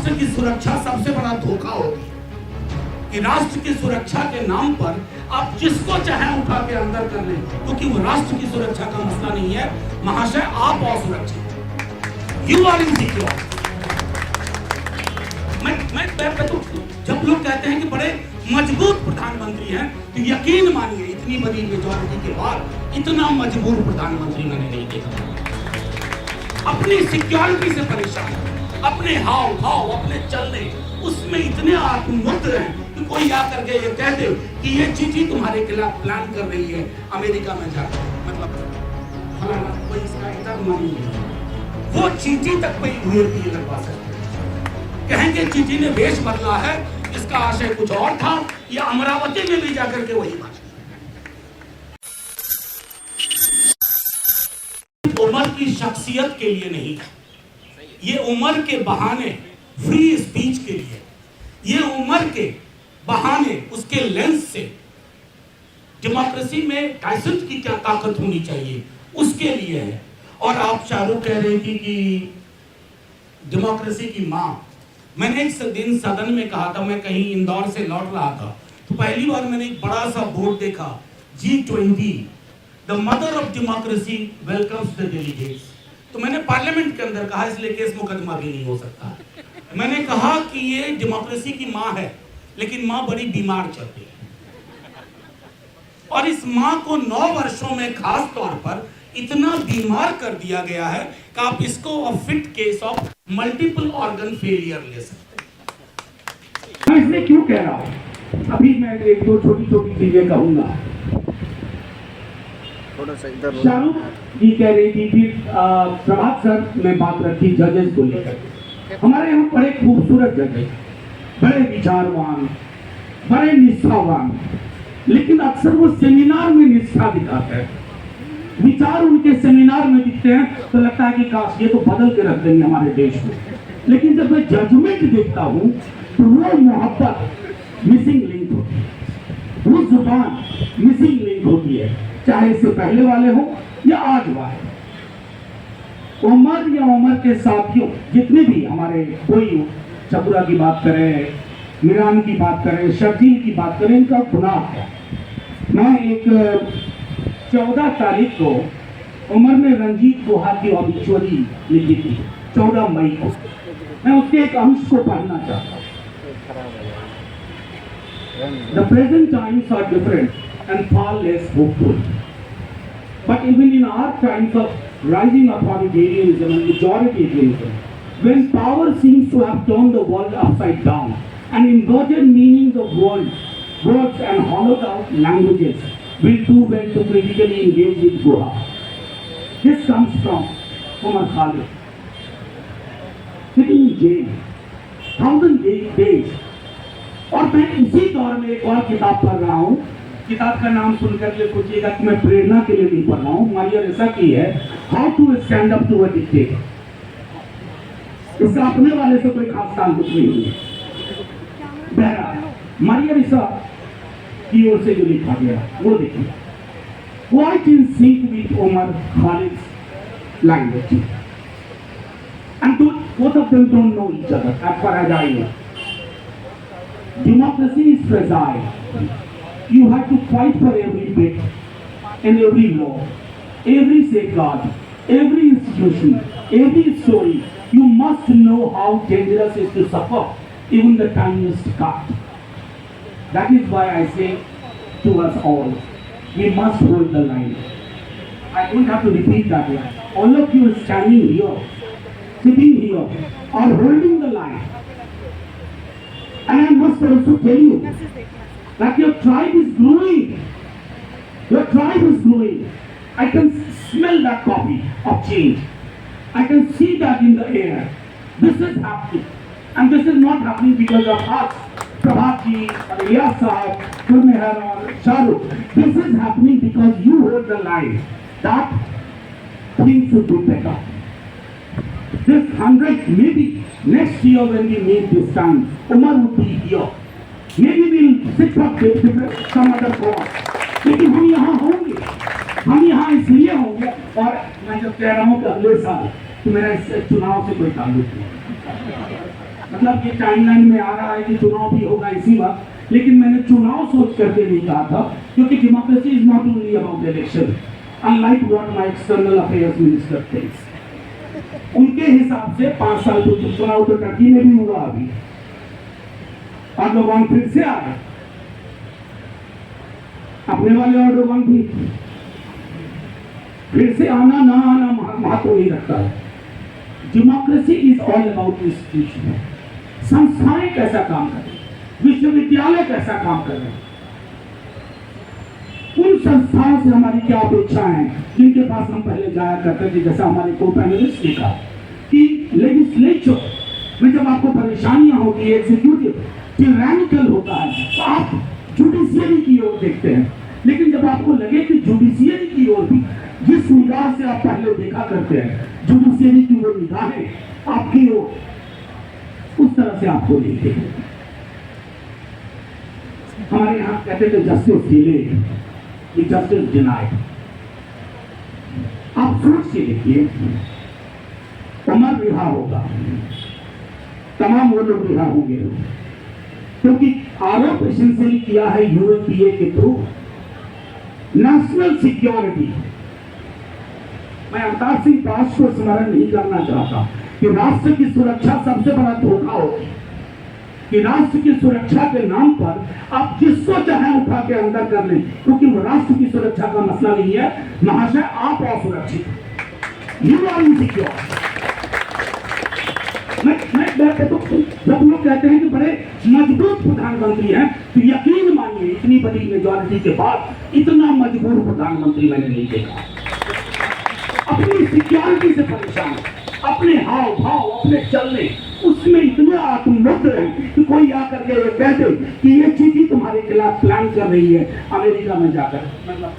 राष्ट्र की सुरक्षा सबसे बड़ा धोखा होती है कि राष्ट्र की सुरक्षा के नाम पर आप जिसको चाहे उठा के अंदर कर लें, क्योंकि वो राष्ट्र की सुरक्षा का मसला नहीं है महाशय, आप असुरक्षित, यू आर इनसिक्योर। मैं तो जब लोग कहते हैं कि बड़े मजबूत प्रधानमंत्री हैं, तो यकीन मानिए इतनी बड़ी मेजॉरिटी के बाद इतना मजबूर प्रधानमंत्री मैंने नहीं देखा। अपनी सिक्योरिटी से परेशान, अपने हाव भाव, अपने चलने, उसमें इतने आत्ममुक्त हैं कि कोई आकर के ये कह दे कि ये चीटी तुम्हारे खिलाफ प्लान कर रही है अमेरिका में जाकर, मतलब फलाना कोई इसका इतना नहीं है, वो चीटी तक कोई यूएपी लगवा सकते, कहेंगे चीटी ने वेश बदला है, इसका आशय कुछ और था, या अमरावती में भी जाकर के वही बात। उमर की शख्सियत के लिए नहीं, ये उमर के बहाने फ्री स्पीच के लिए, ये उमर के बहाने उसके लेंस से डेमोक्रेसी में टाइसन की क्या ताकत होनी चाहिए उसके लिए है। और आप शाहरुख कह रहे थी कि डेमोक्रेसी की मां, मैंने एक दिन सदन में कहा था, मैं कहीं इंदौर से लौट रहा था, तो पहली बार मैंने एक बड़ा सा बोर्ड देखा, G20 the mother of democracy welcomes the delegates. तो मैंने पार्लियामेंट के अंदर कहा, इसलिए केस मुकदमा भी नहीं हो सकता, मैंने कहा कि ये डेमोक्रेसी की मां है, लेकिन मां बड़ी बीमार चल रही है, और इस मां को 9 वर्षों में खास तौर पर इतना बीमार कर दिया गया है कि आप इसको अ fit case of multiple organ failure ले सकते हैं। मैं इसलिए क्यों कह रहा हूं, अभी मैं एक दो छोटी छोटी चीजें कहूंगा। शाहरुख जी कह रही थी, फिर प्रभात सर ने बात रखी जजेस को लेकर। हमारे यहाँ बड़े खूबसूरत जजेस, बड़े विचारवान, बड़े निष्ठावान, लेकिन अक्सर वो सेमिनार में निष्ठा दिखाते हैं, विचार उनके सेमिनार में दिखते हैं तो लगता है कि काश ये तो बदल के रख देंगे हमारे देश को, लेकिन जब मैं जजमेंट देखता हूँ तो वो मोहब्बत मिसिंग लिंक होती है, वो जुबान मिसिंग लिंक होती है, चाहे इससे पहले वाले हो या आज वाले। उमर या उमर के साथियों जितने भी हमारे, कोई चपुरा की बात करें, मीरान की बात करें, शर्जील की बात करें, इनका गुनाह है। मैं एक 14 तारीख को उमर ने रंजीत गुहा की ऑबिचुअरी लिखी थी, 14 मई को, मैं उसके एक अंश को पढ़ना चाहता हूँ। The present times are different and far less hopeful. But even in our times of rising authoritarianism and majoritarianism, when power seems to have turned the world upside down and inverted meanings of words and hollowed out languages, will do well to critically engage with Guha. This comes from Umar Khalid, sitting in jail, 1000 days. और मैं इसी दौर में एक और किताब पढ़ रहा हूँ, किताब का नाम सुनकर के सोचिएगा कि मैं प्रेरणा के लिए नहीं पढ़ रहा हूँ, मारिया रेसा की है, how to stand up to a dictator. इसका अपने वाले से कोई खास ताल्लुक नहीं है। बहरहाल मारिया रेसा की ओर से जो लिखा गया वो देखिए, quite in sync with Umar Khalid's language, and both of them don't know each other as far as I know. Democracy is fragile. You have to fight for every bit and every law, every safeguard, every institution, every story. You must know how dangerous it is to suffer even the tiniest cut. That is why I say to us all, we must hold the line. I don't have to repeat that line. All of you standing here, sitting here, are holding the line. And I must also tell you that your tribe is growing. Your tribe is growing. I can smell that copy of change. I can see that in the air. This is happening. And this is not happening because of us, Prabhat ji, or Ilyas Sahab, Gurmeher or Shahrukh. This is happening because you hold the line that things should be better. This 100, maybe next year when we meet this time, Umar would be here. Maybe we'll sit up with some other cause. लेकिन हम यहाँ होंगे, हम यहाँ इसलिए होंगे। और मैं जब कह रहा हूँ कि अगले साल, तो मेरा इस चुनाव से कोई ताल्लुक नहीं, मतलब ये टाइमलाइन में आ रहा है कि चुनाव भी होगा इसी वक्त, लेकिन मैंने चुनाव सोच करके नहीं कहा था, क्योंकि democracy is not only about election, unlike what my external affairs minister thinks. उनके हिसाब से 5 साल पूर्व चुनाव तो टर्की में भी हुआ अभी, अर्दोगान फिर से आ गए, अपने वाले अर्दोगान भी फिर से आना ना आना महत्व नहीं रखता है। Democracy is all about institution. संस्थाएं कैसा काम कर रही, विश्वविद्यालय कैसा काम कर रहे हैं, उन संस्थाओं से हमारी क्या अपेक्षाएं हैं जिनके पास हम पहले जाया करते थे। जैसा हमारे को पैनलिस्ट ने कहा कि लेजिस्लेचर में जब आपको परेशानियां होती है, एग्जीक्यूटिव टिरानिकल होता है, तो आप जुडिशियरी की ओर देखते हैं। लेकिन जब आपको लगे कि जुडिशियरी की ओर भी जिस निगाह से आप पहले देखा करते हैं, जुडिशियरी की वो निगाहें आपकी ओर उस तरह से आपको देखते हैं। हमारे यहाँ कहते थे जस्टिस डिलेड, जस्टिस डिनाइड। आप सोच के देखिए, उमर रिहा होगा, तमाम वो लोग रिहा होंगे, क्योंकि आरोप एसेंशियली किया है यूएपीए के थ्रू नेशनल सिक्योरिटी। मैं अवतार सिंह दास को स्मरण नहीं करना चाहता कि राष्ट्र की सुरक्षा सबसे बड़ा धोखा होगी, कि राष्ट्र की सुरक्षा के नाम पर आप जिसको चाहे उठा के अंदर कर लें, क्योंकि वो राष्ट्र की सुरक्षा का मसला नहीं है महाशय, आप असुरक्षित, यू आर इनसिक्योर। जब लोग कहते हैं कि बड़े मजबूत प्रधानमंत्री हैं, तो यकीन मानिए इतनी बड़ी मेजॉरिटी के बाद इतना मजबूत प्रधानमंत्री मैंने नहीं देखा। अपनी सिक्योरिटी से परेशान, अपने हाव भाव, अपने चलने, उसमें इतने आत्ममुग्ध हैं कि कोई आकर के ये कह दे कि ये चीटी तुम्हारे खिलाफ प्लान कर रही है अमेरिका में जाकर, मतलब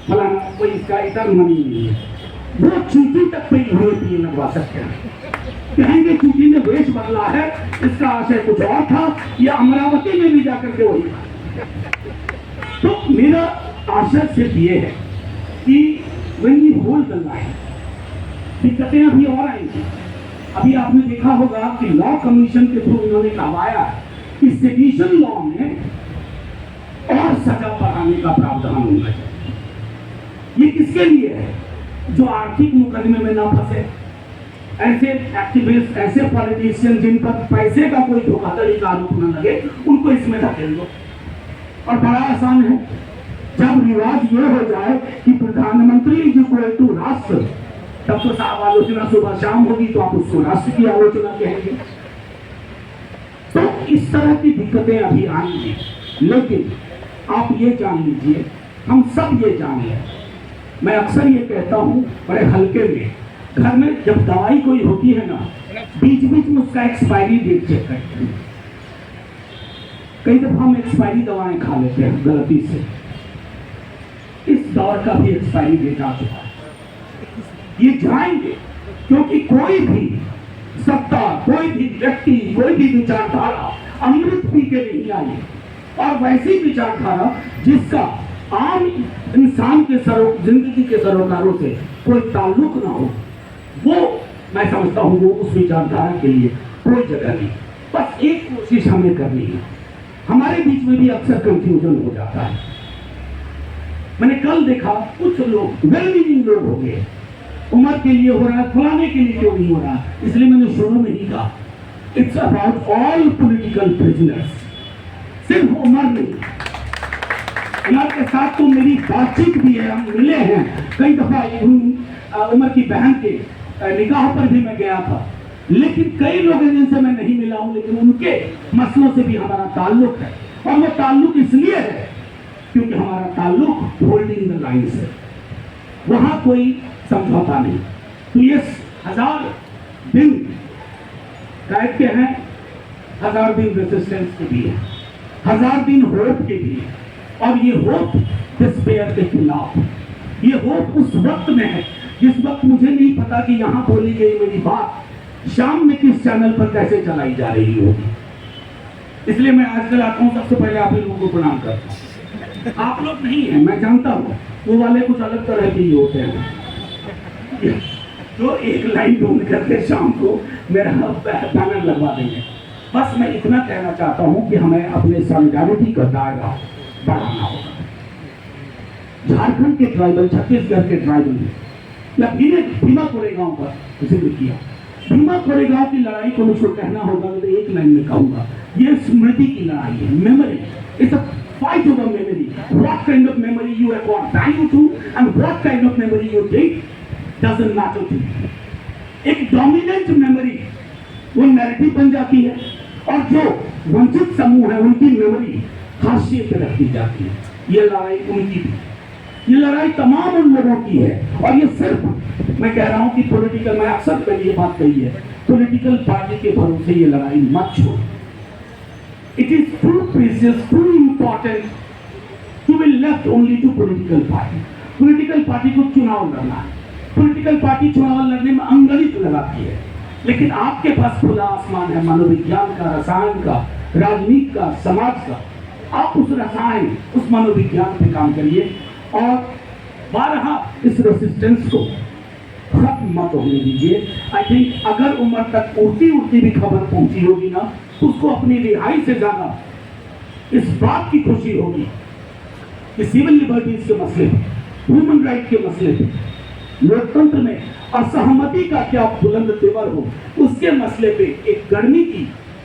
फलाना कोई इसका इतर मनी नहीं है, वो चीटी तक पे यूरोपीय लगवा सकते हैं। कहेंगे चीटी ने वेश बदला है, इसका आशय कुछ और था, या अमरावती में भी जाकर के वही। तो मेरा आशय सिर्फ ये है कि when we hold the line, दिक्कतें अभी और आएंगी। अभी आपने देखा होगा कि लॉ कमीशन के थ्रू इन्होंने कहवाया कि सेडिशन लॉ में और सजा बढ़ाने का प्रावधान होना चाहिए। ये किसके लिए है? जो आर्थिक मुकदमे में ना फंसे, ऐसे एक्टिविस्ट, ऐसे पॉलिटिशियन जिन पर पैसे का कोई धोखाधड़ी का आरोप न लगे, उनको इसमें धकेल दो। और बड़ा आसान है, जब रिवाज ये हो जाए कि प्रधानमंत्री इज इक्वल टू राष्ट्र, तब तो साहब आलोचना सुबह शाम होगी, तो आप उसको राष्ट्र की आलोचना कहेंगे। तो इस तरह की दिक्कतें अभी आएंगी, लेकिन आप ये जान लीजिए, हम सब ये जान लें, मैं अक्सर ये कहता हूं बड़े हल्के में, घर में जब दवाई कोई होती है ना, बीच बीच में उसका एक्सपायरी डेट चेक करते हैं। कई दफा हम एक्सपायरी दवाएं खा लेते हैं गलती से, इस दौर का भी एक्सपायरी डेट आ चुका है, ये जाएंगे, क्योंकि कोई भी सत्ता, कोई भी व्यक्ति, कोई भी विचारधारा अमृत पी के नहीं आई, और वैसी विचारधारा जिसका आम इंसान के जिंदगी के सरोकारों से कोई ताल्लुक ना हो, वो मैं समझता हूँ वो उस विचारधारा के लिए कोई जगह नहीं। बस एक कोशिश हमें करनी है, हमारे बीच में भी अक्सर कंफ्यूजन हो जाता है। मैंने कल देखा कुछ लोग वेल मीनिंग लोग हो गए, उम्र के लिए हो रहा है, फलाने के लिए क्यों नहीं हो रहा, इसलिए मैंने शुरू में ही कहा it's about all political prisoners, सिर्फ उम्र नहीं। उमर के साथ तो मेरी बातचीत भी है, हम मिले हैं कई दफा, उमर की बहन के निकाह पर भी मैं गया था, लेकिन कई लोग हैं जिनसे मैं नहीं मिला हूं, लेकिन उनके मसलों से भी हमारा ताल्लुक है। और वो ताल्लुक इसलिए है क्योंकि हमारा ताल्लुक होल्डिंग द लाइन से, वहां कोई समझौता नहीं। तो ये 1000 दिन कैद के हैं, 1000 दिन रेसिस्टेंस के भी है, 1000 दिन होप के भी है, और ये होप डिस्पेयर के खिलाफ, ये होप उस वक्त में है जिस वक्त मुझे नहीं पता कि यहां बोली गई मेरी बात शाम में किस चैनल पर कैसे चलाई जा रही होगी। इसलिए मैं आजकल आता हूं, सबसे पहले आप लोगों को प्रणाम करता हूं। आप लोग नहीं है, मैं जानता हूं, वो वाले कुछ अलग तरह के ही होते हैं, जो एक लाइन ढूंढ करके शाम को मेरा बैनर लगवा देंगे। बस मैं इतना कहना चाहता हूं कि हमें अपने सॉलिडारिटी का दायरा बढ़ाना होगा। झारखंड के ट्राइबल, छत्तीसगढ़ के ट्राइबल या भीमा कोरेगांव का जिक्र किया। भीमा कोरेगांव की लड़ाई को मुझको कहना होगा तो एक लाइन में कहूंगा, ये स्मृति की लड़ाई है, memory. It's a fight over memory. What kind of memory you acquire value to and what kind of memory you take doesn't matter to you. एक dominant memory वो नैरेटिव बन जाती है और जो वंचित समूह है उनकी मेमोरी हाशिए पे रखी जाती है। ये लड़ाई उनकी भी, ये लड़ाई तमाम उन लोगों की है। और ये सिर्फ मैं कह रहा हूं कि पॉलिटिकल, मैं अक्सर पहले ये बात कही है, पॉलिटिकल पार्टी के भरोसे ये लड़ाई मत छोड़ो। It is too precious, too important to be left only to political party. Political party को चुनाव लड़ना है, political party चुनाव लड़ने में अंगलित लगाती है, लेकिन आपके पास खुला आसमान है मनोविज्ञान का, रसायन का, राजनीति का, समाज का। आप उस रसायन, उस मनोविज्ञान पे काम करिए और बारहा इस रेसिस्टेंस को खत्म मत होने दीजिए। आई थिंक अगर उम्र तक उड़ती उड़ती भी खबर पहुंची होगी ना, उसको अपनी रिहाई से ज्यादा इस बात की खुशी होगी कि सिविल लिबर्टीज के मसले पे, ह्यूमन राइट के मसले पे, लोकतंत्र में असहमति का क्या बुलंद तेवर हो, उसके मसले पे एक गर्मी की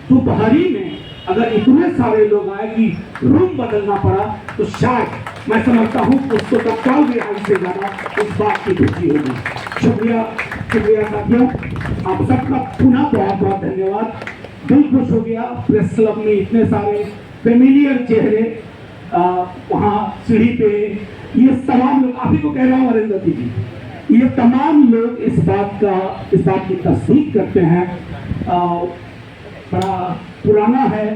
दोपहरी में अगर इतने सारे लोग आए कि रूम बदलना पड़ा, तो शायद मैं समझता हूँ उसको तत्काल रिहाई से ज्यादा उस बात की खुशी होगी। शुक्रिया, शुक्रिया साथियों, आप सबका पुनः बहुत बहुत धन्यवाद। दिल खुश हो गया, प्रेस क्लब में इतने सारे फेमिलियर चेहरे, वहाँ सीढ़ी पे ये तमाम लोग, आप ही को कह रहा हूँ अरिंदती जी, ये तमाम लोग इस बात की तस्दीक करते हैं। बड़ा पुराना है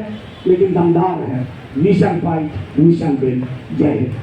लेकिन दमदार है। Mission fight, mission win. जय हिंद।